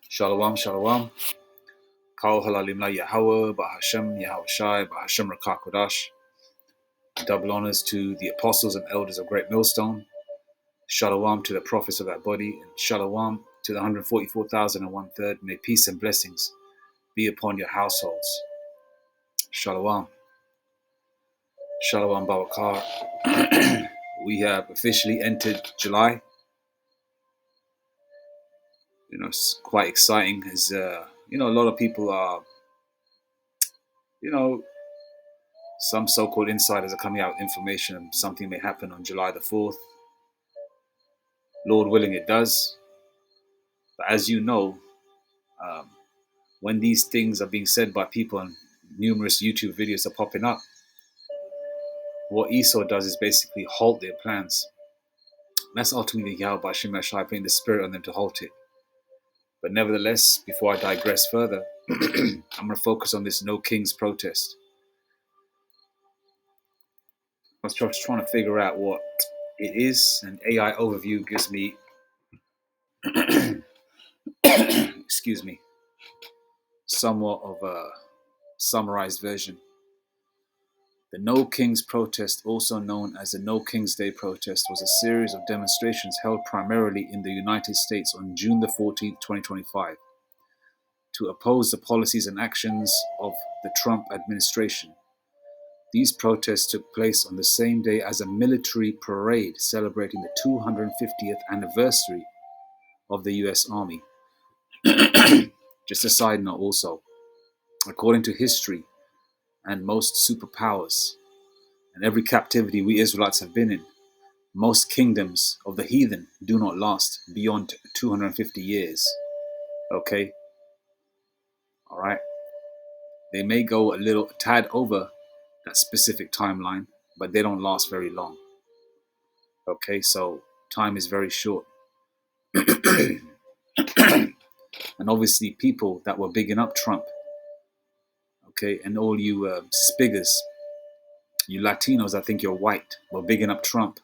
Shalom, shalom. Kal halalim la Yahweh, Bahashem, Yahweh Shai, Bahashem Rakakodash. Double honors to the apostles and elders of Great Millstone. Shalom to the prophets of that body, and shalom to the 144,001 May peace and blessings be upon your households. Shalom. Shalom Babakar. We have officially entered July. It's quite exciting as, a lot of people are, some so-called insiders are coming out with information and something may happen on July the 4th. Lord willing, it does. But as you know, when these things are being said by people and numerous YouTube videos are popping up, what Esau does is basically halt their plans. That's ultimately Yahweh Bashim Ashai putting the spirit on them to halt it. But nevertheless, before I digress further, I'm going to focus on this No Kings protest. I was just trying to figure out what it is, and AI overview gives me, excuse me, somewhat of a summarized version. The No Kings protest, also known as the No Kings Day protest, was a series of demonstrations held primarily in the United States on June the 14th, 2025, to oppose the policies and actions of the Trump administration. These protests took place on the same day as a military parade celebrating the 250th anniversary of the US Army. Just a side note also, according to history and most superpowers and every captivity we Israelites have been in, most kingdoms of the heathen do not last beyond 250 years. Okay? All right? They may go a tad over that specific timeline, but they don't last very long. Okay? So time is very short. And obviously people that were bigging up Trump, okay, and all you spiggers, you Latinos, I think you're white, were bigging up Trump,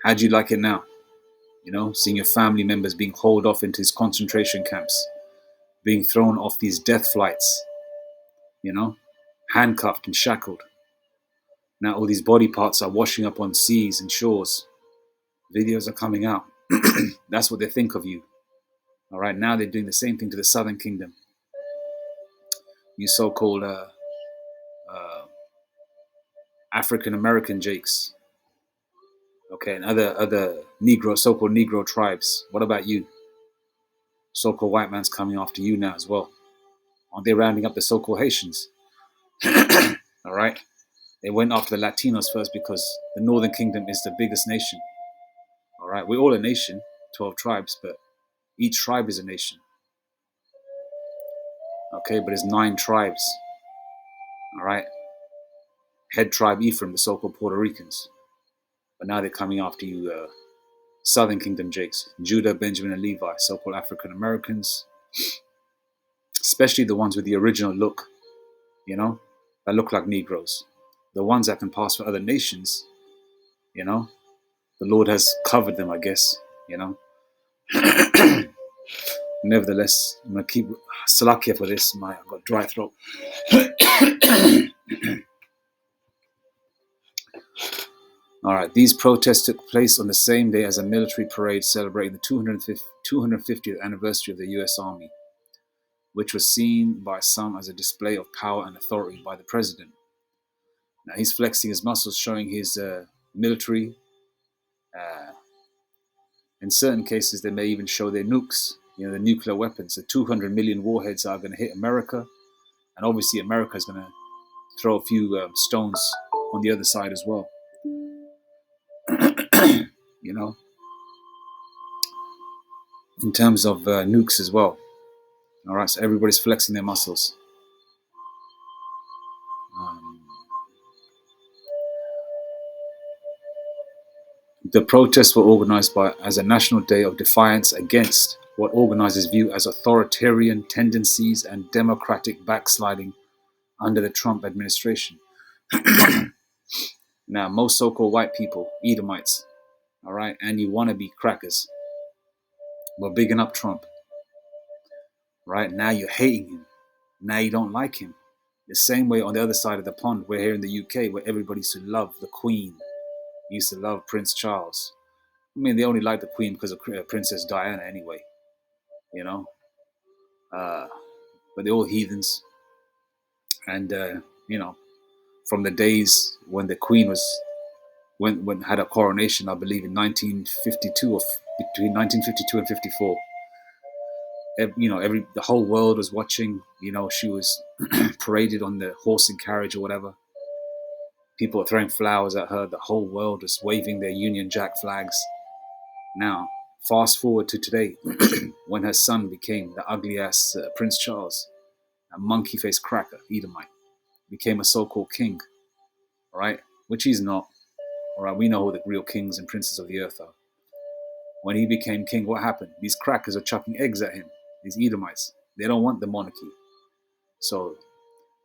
how'd you like it now? Seeing your family members being hauled off into these concentration camps, being thrown off these death flights, handcuffed and shackled. Now all these body parts are washing up on seas and shores. Videos are coming out. That's what they think of you. All right, now they're doing the same thing to the Southern Kingdom. You so-called African-American jakes. Okay, and other Negro, so-called Negro tribes. What about you? So-called white man's coming after you now as well. Aren't they rounding up the so-called Haitians? All right? They went after the Latinos first because the Northern Kingdom is the biggest nation. All right? We're all a nation, 12 tribes, but each tribe is a nation. Okay, but there's 9 tribes. All right? Head tribe Ephraim, the so-called Puerto Ricans. But now they're coming after you, Southern Kingdom jakes. Judah, Benjamin, and Levi, so-called African Americans. Especially the ones with the original look, that look like Negroes. The ones that can pass for other nations, the Lord has covered them, I guess, Nevertheless, I'm going to keep Salakia for this. I've got dry throat. All right, these protests took place on the same day as a military parade celebrating the 250th anniversary of the US Army, which was seen by some as a display of power and authority by the president. Now he's flexing his muscles, showing his military. In certain cases, they may even show their nukes, the nuclear weapons. The 200 million warheads are going to hit America, and obviously America is going to throw a few stones on the other side as well. In terms of nukes as well. All right, so everybody's flexing their muscles. The protests were organized as a national day of defiance against what organizers view as authoritarian tendencies and democratic backsliding under the Trump administration. Now, most so-called white people, Edomites, all right, and you want to be crackers, were bigging up Trump, right? Now you're hating him. Now you don't like him. The same way on the other side of the pond, we're here in the UK, where everybody used to love the Queen, used to love Prince Charles. I mean, they only like the Queen because of Princess Diana anyway, you know. But they're all heathens, and you know, from the days when the Queen was when had a coronation, I believe in 1952 or between 1952 and 54. You know, the whole world was watching. You know, she was paraded on the horse and carriage or whatever. People were throwing flowers at her. The whole world was waving their Union Jack flags. Now, fast forward to today, when her son became the ugly ass Prince Charles, a monkey faced cracker, Edomite, became a so-called king, right? Which he's not. All right, we know who the real kings and princes of the earth are. When he became king, what happened? These crackers are chucking eggs at him. These Edomites, they don't want the monarchy. So,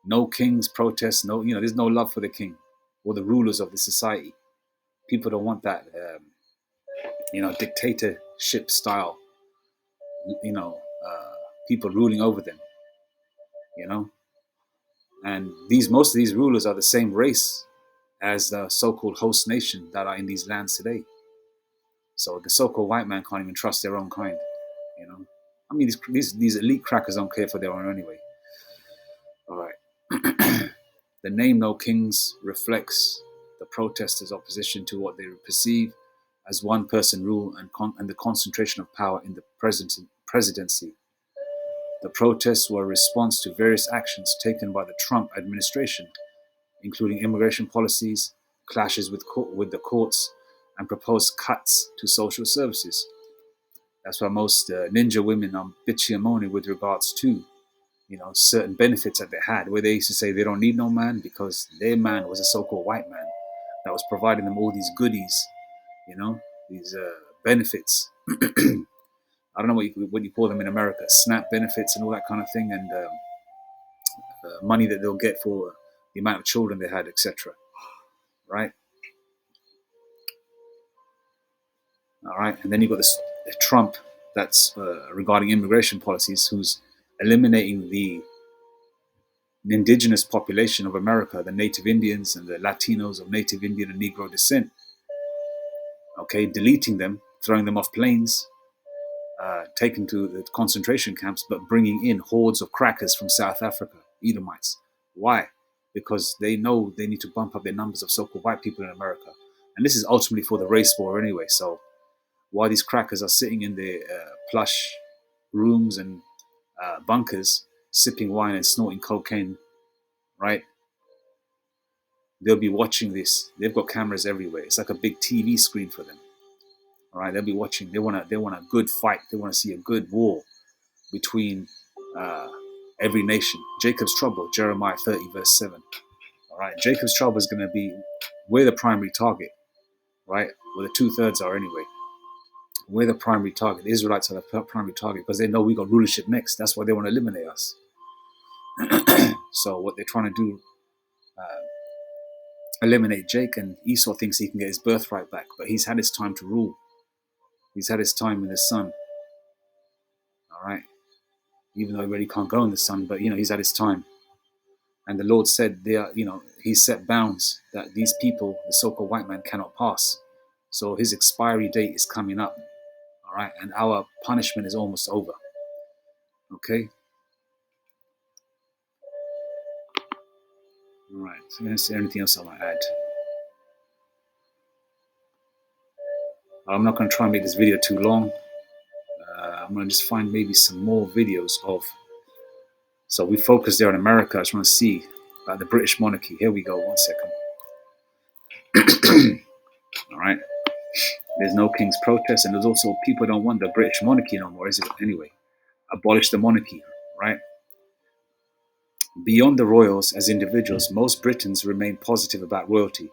no kings protest. No, you know, there's no love for the king or the rulers of the society. People don't want that, you know, dictatorship style. You know, people ruling over them. You know, and most of these rulers are the same race as the so-called host nation that are in these lands today. So the so-called white man can't even trust their own kind. You know, I mean, these elite crackers don't care for their own anyway. All right. The name No Kings reflects the protesters' opposition to what they perceive as one-person rule and the concentration of power in the presidency. The protests were a response to various actions taken by the Trump administration, including immigration policies, clashes with the courts, and proposed cuts to social services. That's why most ninja women are bitchy and moaning with regards to, you know, certain benefits that they had, where they used to say they don't need no man because their man was a so-called white man that was providing them all these goodies, you know, these benefits. I don't know what you call them in America, SNAP benefits and all that kind of thing, and money that they'll get for the amount of children they had, etc. Right? All right, and then you've got this Trump that's regarding immigration policies, who's eliminating the indigenous population of America, the Native Indians and the Latinos of Native Indian and Negro descent. Okay, deleting them, throwing them off planes, taken to the concentration camps, but bringing in hordes of crackers from South Africa, Edomites. Why? Because they know they need to bump up their numbers of so-called white people in America. And this is ultimately for the race war anyway. So while these crackers are sitting in their plush rooms and bunkers, sipping wine and snorting cocaine, right? They'll be watching this. They've got cameras everywhere. It's like a big TV screen for them. All right, they'll be watching. They want a good fight. They want to see a good war between every nation. Jacob's trouble, Jeremiah 30 verse 7. All right, Jacob's trouble is going to be, we're the primary target, right? Well, the 2/3 are anyway. We're the primary target. The Israelites are the primary target because they know we got rulership next. That's why they want to eliminate us. So what they're trying to do, eliminate Jake, and Esau thinks he can get his birthright back, but he's had his time to rule. He's had his time in the sun. All right, even though he really can't go in the sun, but you know he's had his time. And the Lord said, they are, you know, He set bounds that these people, the so-called white man, cannot pass. So his expiry date is coming up. All right, and our punishment is almost over. Okay. All right. So is there anything else I want to add? I'm not going to try and make this video too long. I'm going to just find maybe some more videos of. So we focus there on America. I just want to see about the British monarchy. Here we go. 1 second. All right. There's no king's protest, and there's also people don't want the British monarchy no more, is it? Anyway, abolish the monarchy, right? Beyond the royals as individuals, most Britons remain positive about royalty,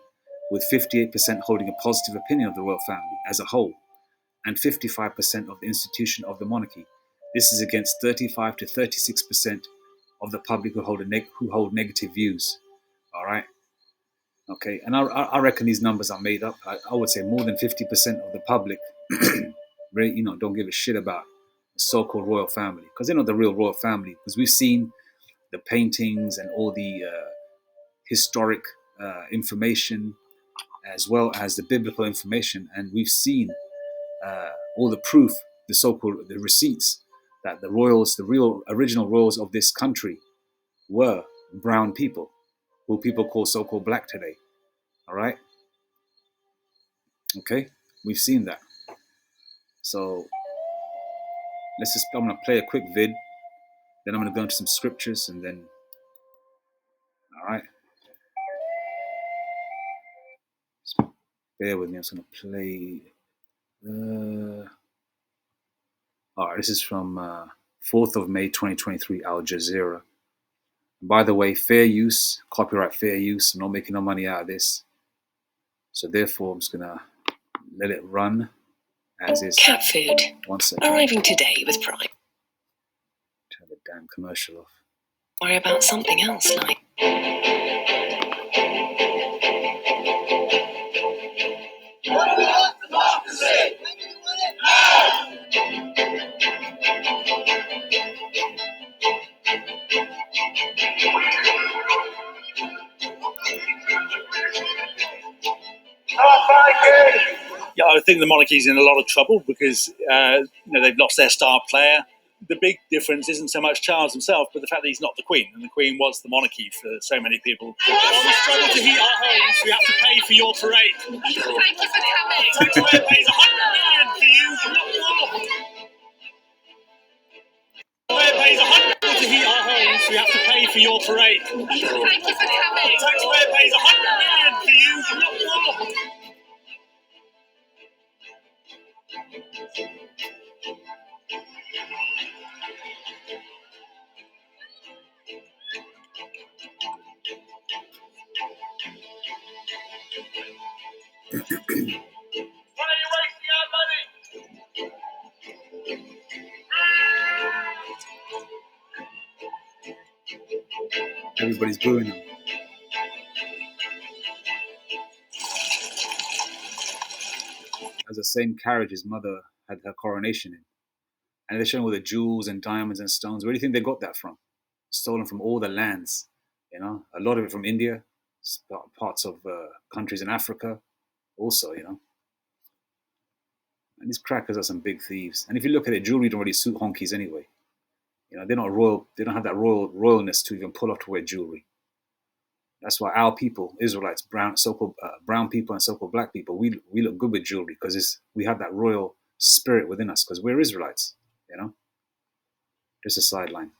with 58% holding a positive opinion of the royal family as a whole, and 55% of the institution of the monarchy. This is against 35 to 36% of the public who hold negative views. All right. Okay, and I reckon these numbers are made up. I would say more than 50% of the public, really, don't give a shit about the so-called royal family, because they're not the real royal family. Because we've seen the paintings and all the historic information, as well as the biblical information, and we've seen all the proof, the so-called the receipts that the royals, the real original royals of this country, were brown people, who people call so-called black today. All right, okay, we've seen that. So I'm gonna play a quick vid, then I'm gonna go into some scriptures, and then, all right, just bear with me. I'm just gonna play. All right, this is from 4th of May 2023, Al Jazeera. By the way, fair use, copyright fair use. I'm not making no money out of this. So therefore, I'm just going to let it run as is. Cat food. 1 second. Arriving today with Prime. Turn the damn commercial off. Worry about something else, like... Yeah, I think the monarchy's in a lot of trouble because they've lost their star player. The big difference isn't so much Charles himself, but the fact that he's not the Queen, and the Queen was the monarchy for so many people. While we struggle to heat our homes, we have to pay for your parade. Thank you for coming. Taxpayer pays $100 million for you, not more. Taxpayer pays $100 to heat our homes, we have to pay for your parade. Thank you for coming. Taxpayer pays $100 million for you, not more. Why are you wasting our money? Everybody's booing him. That's the same carriage his mother had her coronation in. And they're showing all the jewels and diamonds and stones. Where do you think they got that from? Stolen from all the lands. A lot of it from India, parts of countries in Africa also, And these crackers are some big thieves. And if you look at it, jewelry don't really suit honkies anyway. They're not royal. They don't have that royalness to even pull off to wear jewelry. That's why our people, Israelites, so-called brown people and so-called black people, we look good with jewelry because we have that royal spirit within us because we're Israelites. Just a sideline.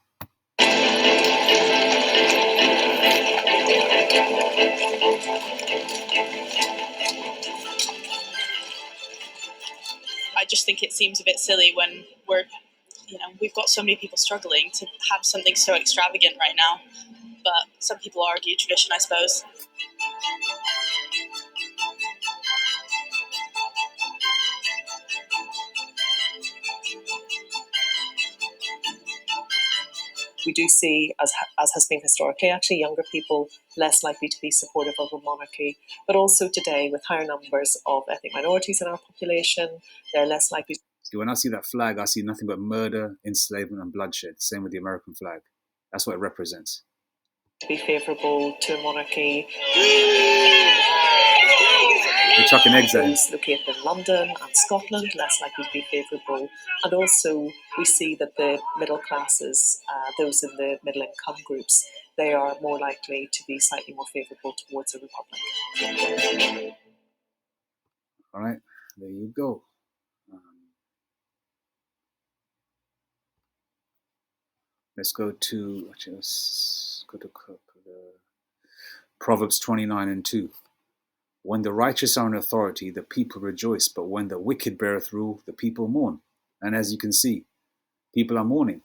I just think it seems a bit silly when we've got so many people struggling to have something so extravagant right now. But some people argue tradition, I suppose. We do see, as has been historically, actually younger people less likely to be supportive of a monarchy, but also today with higher numbers of ethnic minorities in our population, they're less likely. When I see that flag, I see nothing but murder, enslavement, and bloodshed. Same with the American flag. That's what it represents. To be favourable to a monarchy. They're chucking eggs at him. Located in London and Scotland, less likely to be favourable. And also we see that the middle classes, those in the middle income groups, they are more likely to be slightly more favourable towards a republic. All right, there you go. Let's go to Proverbs 29:2. When the righteous are in authority, the people rejoice, but when the wicked beareth rule, the people mourn. And as you can see, people are mourning.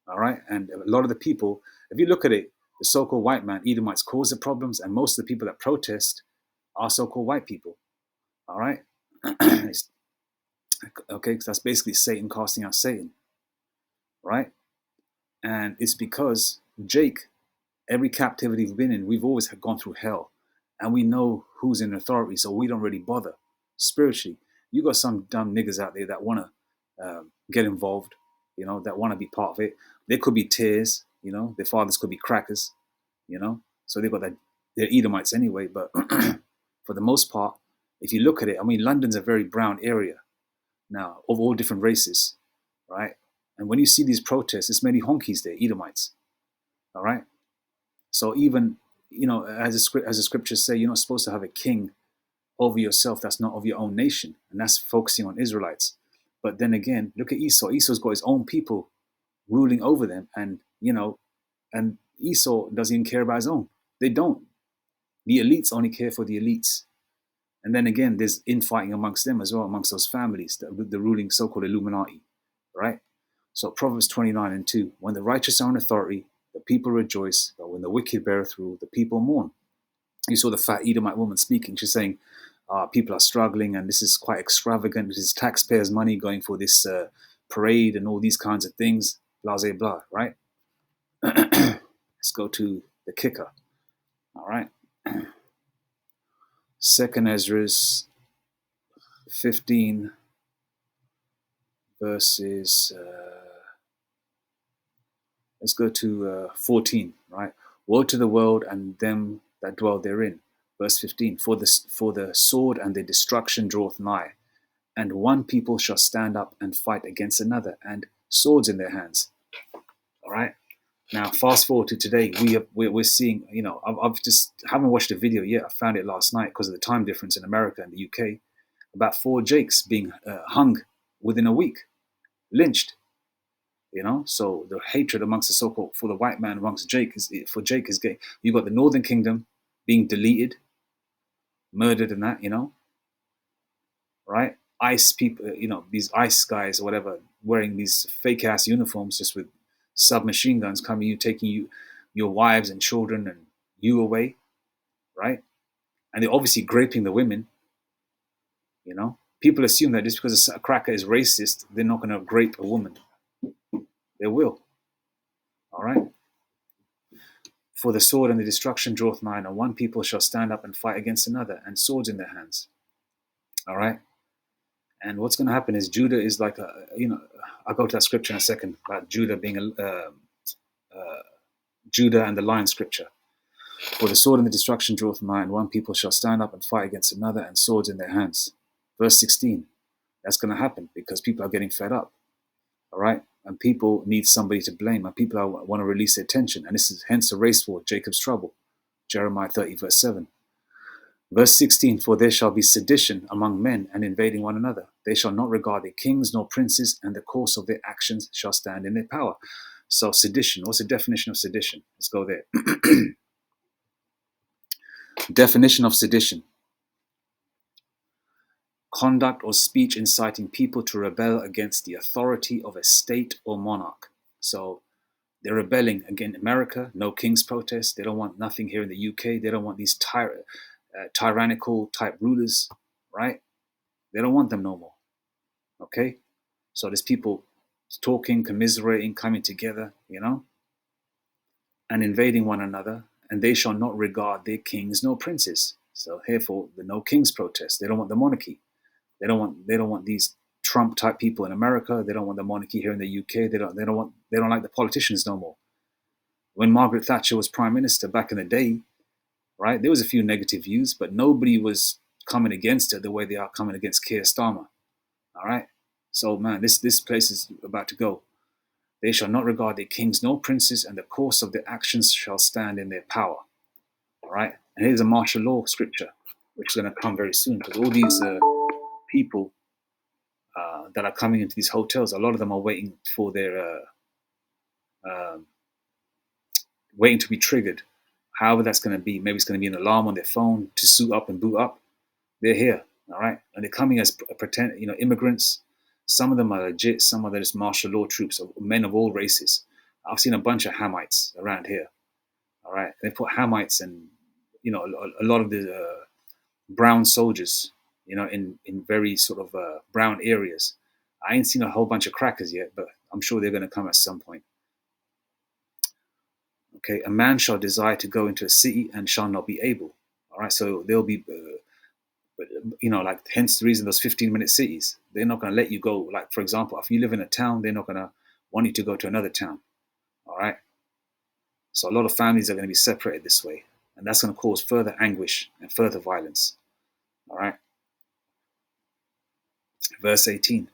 All right, and a lot of the people, if you look at it, the so-called white man, Edomites, cause the problems, and most of the people that protest are so-called white people. All right, okay, so that's basically Satan casting out Satan, right? And it's because Jake, every captivity we've been in, we've always gone through hell. and we know who's in authority, so we don't really bother spiritually. You got some dumb niggas out there that want to get involved, that want to be part of it. They could be tears, their fathers could be crackers, so they've got that, they're Edomites anyway. But for the most part, if you look at it, I mean, London's a very brown area now, of all different races, right? And when you see these protests, it's many honkies there, Edomites, all right? So even, as the scriptures say, you're not supposed to have a king over yourself that's not of your own nation, and that's focusing on Israelites. But then again, look at Esau. Esau's got his own people ruling over them, and and Esau doesn't even care about his own. They don't. The elites only care for the elites. And then again, there's infighting amongst them as well, amongst those families, the ruling so-called Illuminati, right? So Proverbs 29:2, when the righteous are in authority, the people rejoice, but when the wicked beareth rule, the people mourn. You saw the fat Edomite woman speaking. She's saying, people are struggling, and this is quite extravagant. This is taxpayers' money going for this parade and all these kinds of things, blah, blah, blah, right? Let's go to the kicker, all right? 2nd Ezra 15 verses, let's go to 14, right? Woe to the world and them that dwell therein. Verse 15, for the sword and the destruction draweth nigh, and one people shall stand up and fight against another, and swords in their hands. All right. Now, fast forward to today, we're seeing, I've just haven't watched the video yet. I found it last night because of the time difference in America and the UK. About 4 Jakes being hung within a week, lynched. So the hatred amongst the so-called, for the white man amongst Jake is gay. You got the Northern Kingdom being deleted, murdered, and that, right? ICE people, these ICE guys or whatever, wearing these fake ass uniforms just with submachine guns coming, taking your wives and children and you away, right? And they're obviously graping the women. People assume that just because a cracker is racist, they're not going to grape a woman. They will. All right. For the sword and the destruction draweth nigh, and one people shall stand up and fight against another, and swords in their hands. All right. And what's going to happen is Judah is like I'll go to that scripture in a second about Judah being Judah and the lion scripture. For the sword and the destruction draweth nigh, and one people shall stand up and fight against another, and swords in their hands. Verse 16. That's going to happen because people are getting fed up. All right. And people need somebody to blame, and people want to release their tension. And this is hence a race war, Jacob's trouble. Jeremiah 30, verse 7. Verse 16, for there shall be sedition among men and invading one another. They shall not regard their kings nor princes, and the course of their actions shall stand in their power. So sedition, what's the definition of sedition? Let's go there. Definition of sedition. Conduct or speech inciting people to rebel against the authority of a state or monarch. So they're rebelling against America, no king's protest. They don't want nothing here in the UK. They don't want these tyrannical type rulers, right? They don't want them no more. Okay? So there's people talking, commiserating, coming together, and invading one another, and they shall not regard their kings nor princes. So therefore, the no king's protest. They don't want the monarchy. They don't want these Trump type people in America. They don't want the monarchy here in the UK. They don't like the politicians no more. When Margaret Thatcher was prime minister back in the day, right, there was a few negative views, but nobody was coming against her the way they are coming against Keir Starmer. All right. So man, this place is about to go. They shall not regard their kings nor princes, and the course of their actions shall stand in their power. All right. And here's a martial law scripture, which is going to come very soon, because all these people that are coming into these hotels, a lot of them are waiting for their waiting to be triggered. However that's going to be. Maybe it's going to be an alarm on their phone to suit up and boot up. They're here, all right, and they're coming as immigrants. Some of them are legit. Some of them are just martial law troops, men of all races. I've seen a bunch of Hamites around here, all right. They put Hamites and a lot of the brown soldiers, in very sort of brown areas. I ain't seen a whole bunch of crackers yet, but I'm sure they're going to come at some point. Okay, a man shall desire to go into a city and shall not be able. All right, so they'll be, like, hence the reason those 15-minute cities, they're not going to let you go. Like, for example, if you live in a town, they're not going to want you to go to another town. All right. So a lot of families are going to be separated this way, and that's going to cause further anguish and further violence. All right. Verse 18.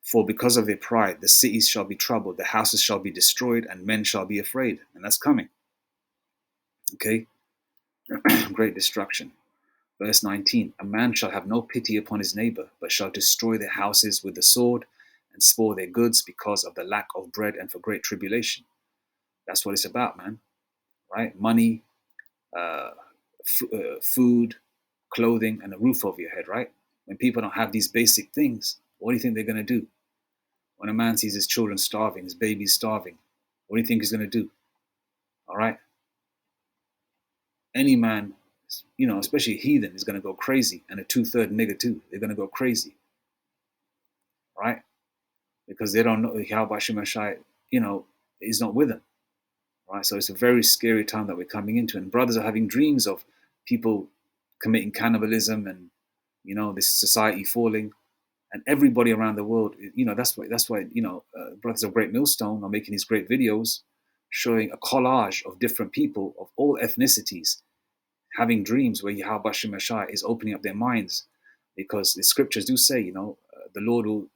For because of their pride, the cities shall be troubled, the houses shall be destroyed, and men shall be afraid. And that's coming. Okay. Great destruction. Verse 19. A man shall have no pity upon his neighbor, but shall destroy their houses with the sword and spoil their goods because of the lack of bread and for great tribulation. That's what it's about, man. Right? Money, food, clothing, and a roof over your head, right? When people don't have these basic things, what do you think they're going to do? When a man sees his children starving, his babies starving, what do you think he's going to do? All right? Any man, especially a heathen, is going to go crazy, and a two-third nigger too. They're going to go crazy, right? Because they don't know how Bashimashai, is not with them, right? So it's a very scary time that we're coming into, and brothers are having dreams of people committing cannibalism and, this society falling, and everybody around the world, that's why brothers of Great Millstone are making these great videos showing a collage of different people of all ethnicities having dreams where Yahweh Shemashai is opening up their minds, because the scriptures do say, the Lord will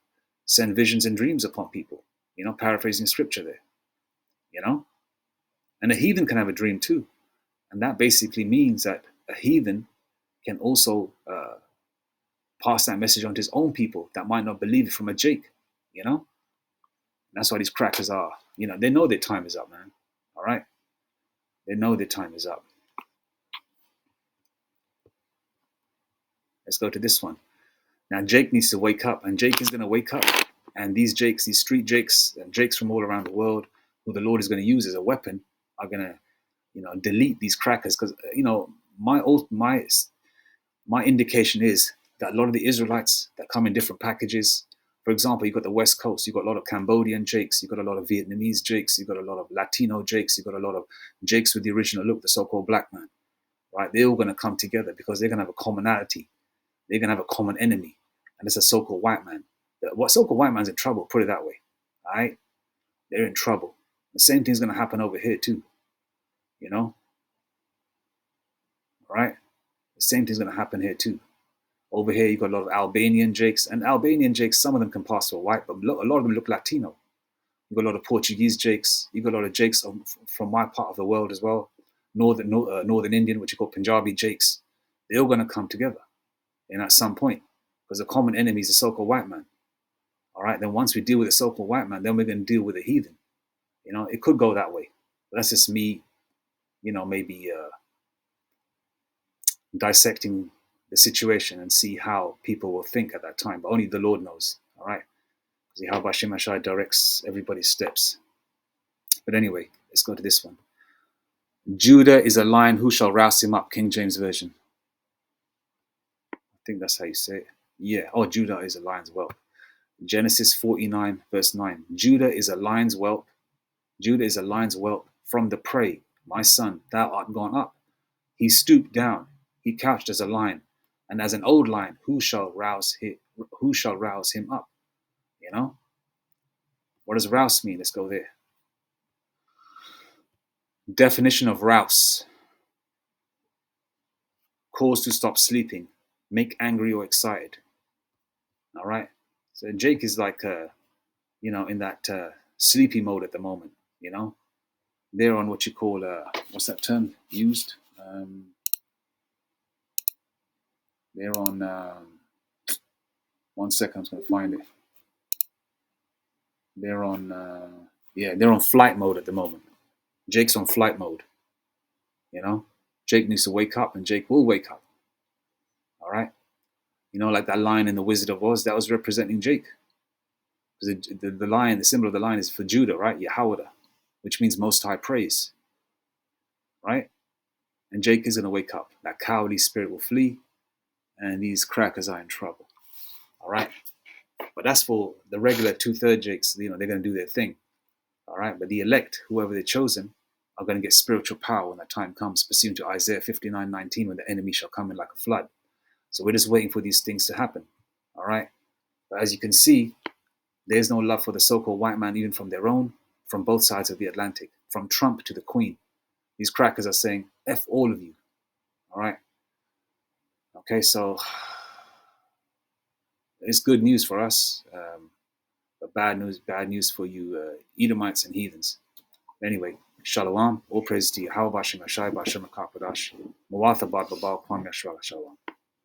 send visions and dreams upon people, paraphrasing scripture there, and a heathen can have a dream too. And that basically means that a heathen can also pass that message on to his own people that might not believe it from a Jake, That's why these crackers are, they know their time is up, man. All right? They know their time is up. Let's go to this one. Now, Jake needs to wake up, and Jake is going to wake up. And these Jakes, these street Jakes, and Jakes from all around the world, who the Lord is going to use as a weapon, are going to, delete these crackers. Because, my indication is that a lot of the Israelites that come in different packages, for example, you've got the West Coast, you've got a lot of Cambodian Jakes, you've got a lot of Vietnamese Jakes, you've got a lot of Latino Jakes, you've got a lot of Jakes with the original look, the so-called black man, right? They're all going to come together because they're going to have a commonality. They're going to have a common enemy, and it's a so-called white man. What so-called white man's in trouble, put it that way, all right? They're in trouble. The same thing's going to happen over here too, all right? The same thing's going to happen here too. Over here, you've got a lot of Albanian Jakes, and Albanian Jakes, some of them can pass for white, but a lot of them look Latino. You've got a lot of Portuguese Jakes. You've got a lot of Jakes from my part of the world as well. Northern Indian, which you call Punjabi Jakes. They're all going to come together, at some point, because the common enemy is the so-called white man. All right, then once we deal with the so-called white man, then we're going to deal with a heathen. It could go that way. But that's just me, maybe dissecting the situation and see how people will think at that time. But only the Lord knows, all right? Because Yahweh Shemashai directs everybody's steps. But anyway, let's go to this one. Judah is a lion, who shall rouse him up? King James Version. I think that's how you say it. Yeah. Oh, Judah is a lion's whelp. Genesis 49, verse 9. Judah is a lion's whelp. Judah is a lion's whelp from the prey. My son, thou art gone up. He stooped down. He couched as a lion, and as an old lion, who shall rouse him up? What does rouse mean? Let's go there. Definition of rouse: cause to stop sleeping, make angry or excited. All right. So Jake is like, in that sleepy mode at the moment. They're on what you call what's that term used? They're on. 1 second, I'm just going to find it. They're on. They're on flight mode at the moment. Jake's on flight mode. Jake needs to wake up, and Jake will wake up. All right. Like that lion in the Wizard of Oz, that was representing Jake. Because the lion, the symbol of the lion is for Judah, right? Yahweh, which means Most High Praise. Right? And Jake is going to wake up. That cowardly spirit will flee, and these crackers are in trouble. All right? But that's for the regular two-third Jakes. They're going to do their thing. All right? But the elect, whoever they're chosen, are going to get spiritual power when that time comes, pursuant to Isaiah 59:19, when the enemy shall come in like a flood. So we're just waiting for these things to happen. All right. But as you can see, there's no love for the so-called white man, even from their own, from both sides of the Atlantic, from Trump to the Queen. These crackers are saying, F all of you. All right. Okay, so it's good news for us, but bad news for you Edomites and heathens. Anyway, Shalom, all praise to you. How Bashim Ashai Bashim Akapadash, Muwatha Bad Babal Kwam Yashwala Shalom.